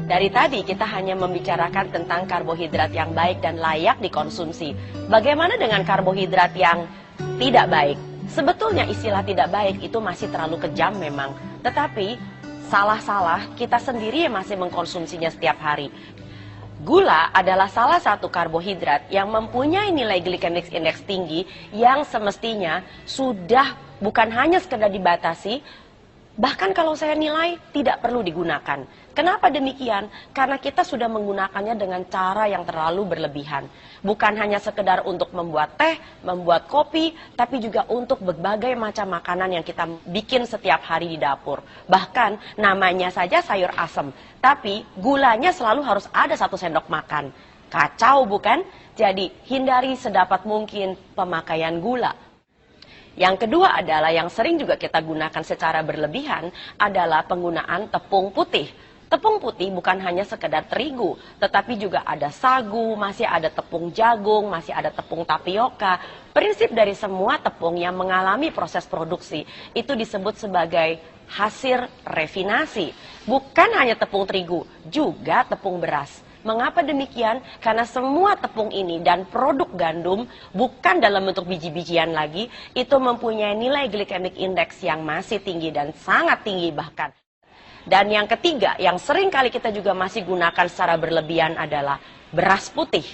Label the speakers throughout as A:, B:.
A: Dari tadi kita hanya membicarakan tentang karbohidrat yang baik dan layak dikonsumsi. Bagaimana dengan karbohidrat yang tidak baik? Sebetulnya istilah tidak baik itu masih terlalu kejam memang. Tetapi salah-salah kita sendiri yang masih mengkonsumsinya setiap hari. Gula adalah salah satu karbohidrat yang mempunyai nilai glycemic index tinggi yang semestinya sudah bukan hanya sekedar dibatasi, bahkan kalau saya nilai tidak perlu digunakan. Kenapa demikian? Karena kita sudah menggunakannya dengan cara yang terlalu berlebihan. Bukan hanya sekedar untuk membuat teh, membuat kopi, tapi juga untuk berbagai macam makanan yang kita bikin setiap hari di dapur. Bahkan namanya saja sayur asem, tapi gulanya selalu harus ada 1 sendok makan. Kacau bukan? Jadi hindari sedapat mungkin pemakaian gula. Yang kedua adalah yang sering juga kita gunakan secara berlebihan adalah penggunaan tepung putih. Tepung putih bukan hanya sekedar terigu, tetapi juga ada sagu, masih ada tepung jagung, masih ada tepung tapioka. Prinsip dari semua tepung yang mengalami proses produksi itu disebut sebagai hasil refinasi. Bukan hanya tepung terigu, juga tepung beras. Mengapa demikian? Karena semua tepung ini dan produk gandum bukan dalam bentuk biji-bijian lagi, itu mempunyai nilai glycemic index yang masih tinggi dan sangat tinggi bahkan. Dan yang ketiga, yang sering kali kita juga masih gunakan secara berlebihan adalah beras putih.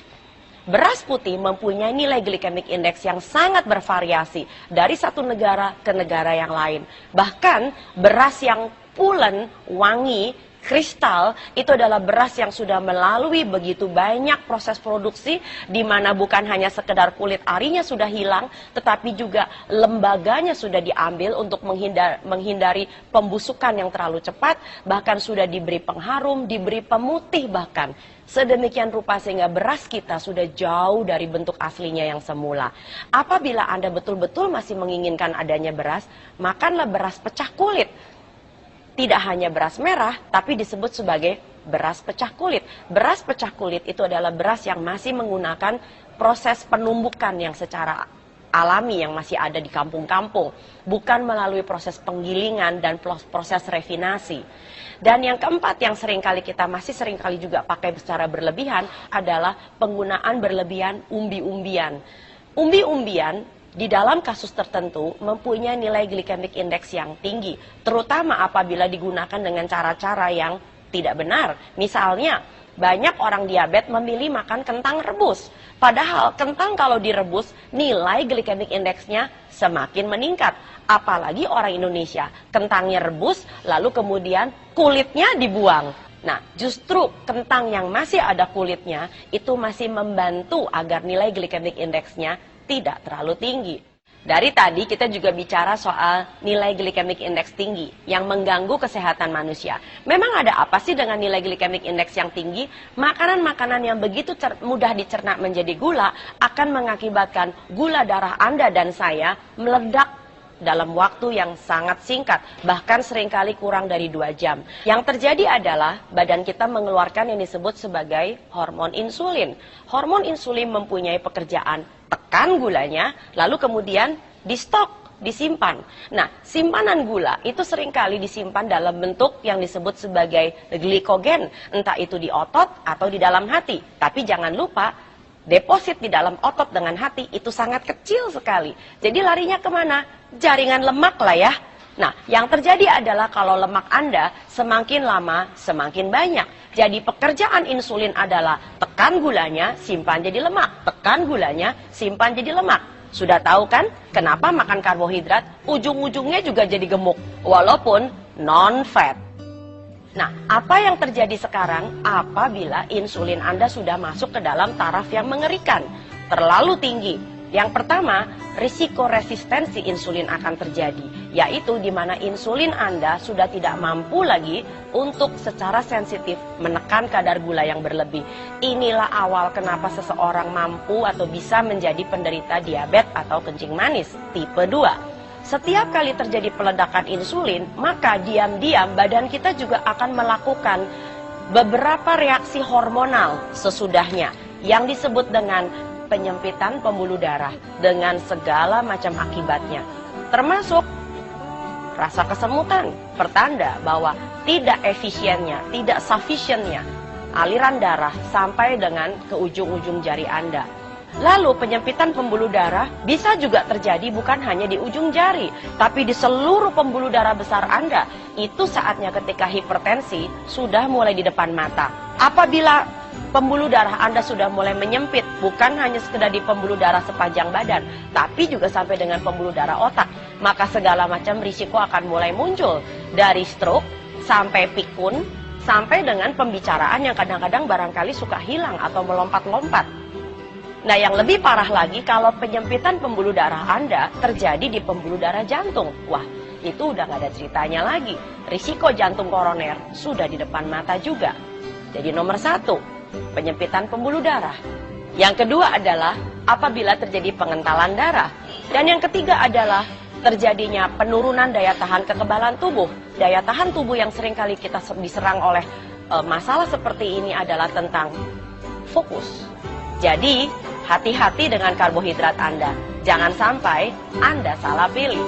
A: Beras putih mempunyai nilai glycemic index yang sangat bervariasi dari satu negara ke negara yang lain. Bahkan beras yang pulen, wangi, kristal itu adalah beras yang sudah melalui begitu banyak proses produksi, di mana bukan hanya sekedar kulit arinya sudah hilang, tetapi juga lembaganya sudah diambil untuk menghindari pembusukan yang terlalu cepat, bahkan sudah diberi pengharum, diberi pemutih bahkan. Sedemikian rupa sehingga beras kita sudah jauh dari bentuk aslinya yang semula. Apabila Anda betul-betul masih menginginkan adanya beras, makanlah beras pecah kulit. Tidak hanya beras merah, tapi disebut sebagai beras pecah kulit. Beras pecah kulit itu adalah beras yang masih menggunakan proses penumbukan yang secara alami yang masih ada di kampung-kampung. Bukan melalui proses penggilingan dan proses refinasi. Dan yang keempat yang masih seringkali juga pakai secara berlebihan adalah penggunaan berlebihan umbi-umbian. Umbi-umbian di dalam kasus tertentu mempunyai nilai glycemic index yang tinggi, terutama apabila digunakan dengan cara-cara yang tidak benar. Misalnya, banyak orang diabetes memilih makan kentang rebus. Padahal kentang kalau direbus, nilai glycemic index-nya semakin meningkat. Apalagi orang Indonesia, kentangnya rebus, lalu kemudian kulitnya dibuang. Nah, justru kentang yang masih ada kulitnya, itu masih membantu agar nilai glycemic index-nya tidak terlalu tinggi. Dari tadi kita juga bicara soal nilai glycemic index tinggi yang mengganggu kesehatan manusia. Memang ada apa sih dengan nilai glycemic index yang tinggi? Makanan-makanan yang begitu mudah dicerna menjadi gula akan mengakibatkan gula darah Anda dan saya meledak dalam waktu yang sangat singkat, bahkan seringkali kurang dari 2 jam. Yang terjadi adalah badan kita mengeluarkan yang disebut sebagai hormon insulin. Hormon insulin mempunyai pekerjaan tekan gulanya, lalu kemudian di stok, disimpan. Nah, simpanan gula itu seringkali disimpan dalam bentuk yang disebut sebagai glikogen, entah itu di otot atau di dalam hati. Tapi jangan lupa, deposit di dalam otot dengan hati itu sangat kecil sekali. Jadi larinya kemana? Jaringan lemak lah ya. Nah, yang terjadi adalah kalau lemak Anda semakin lama semakin banyak. Jadi pekerjaan insulin adalah tekan gulanya, simpan jadi lemak. Tekan gulanya, simpan jadi lemak. Sudah tahu kan kenapa makan karbohidrat ujung-ujungnya juga jadi gemuk, walaupun non-fat. Nah, apa yang terjadi sekarang apabila insulin Anda sudah masuk ke dalam taraf yang mengerikan, terlalu tinggi? Yang pertama, risiko resistensi insulin akan terjadi, yaitu di mana insulin Anda sudah tidak mampu lagi untuk secara sensitif menekan kadar gula yang berlebih. Inilah awal kenapa seseorang mampu atau bisa menjadi penderita diabetes atau kencing manis tipe 2. Setiap kali terjadi peledakan insulin, maka diam-diam badan kita juga akan melakukan beberapa reaksi hormonal sesudahnya yang disebut dengan penyempitan pembuluh darah dengan segala macam akibatnya. Termasuk rasa kesemutan, pertanda bahwa tidak efisiennya, tidak sufficientnya aliran darah sampai dengan ke ujung-ujung jari Anda. Lalu penyempitan pembuluh darah bisa juga terjadi bukan hanya di ujung jari, tapi di seluruh pembuluh darah besar Anda. Itu saatnya ketika hipertensi sudah mulai di depan mata. Apabila pembuluh darah Anda sudah mulai menyempit, bukan hanya sekedar di pembuluh darah sepanjang badan, tapi juga sampai dengan pembuluh darah otak, maka segala macam risiko akan mulai muncul, dari stroke sampai pikun, sampai dengan pembicaraan yang kadang-kadang barangkali suka hilang atau melompat-lompat. Nah, yang lebih parah lagi kalau penyempitan pembuluh darah Anda terjadi di pembuluh darah jantung. Wah, itu udah gak ada ceritanya lagi. Risiko jantung koroner sudah di depan mata juga. Jadi nomor 1, penyempitan pembuluh darah. Yang kedua adalah apabila terjadi pengentalan darah. Dan yang ketiga adalah terjadinya penurunan daya tahan kekebalan tubuh. Daya tahan tubuh yang seringkali kita diserang oleh masalah seperti ini adalah tentang fokus. Jadi, hati-hati dengan karbohidrat Anda. Jangan sampai Anda salah pilih.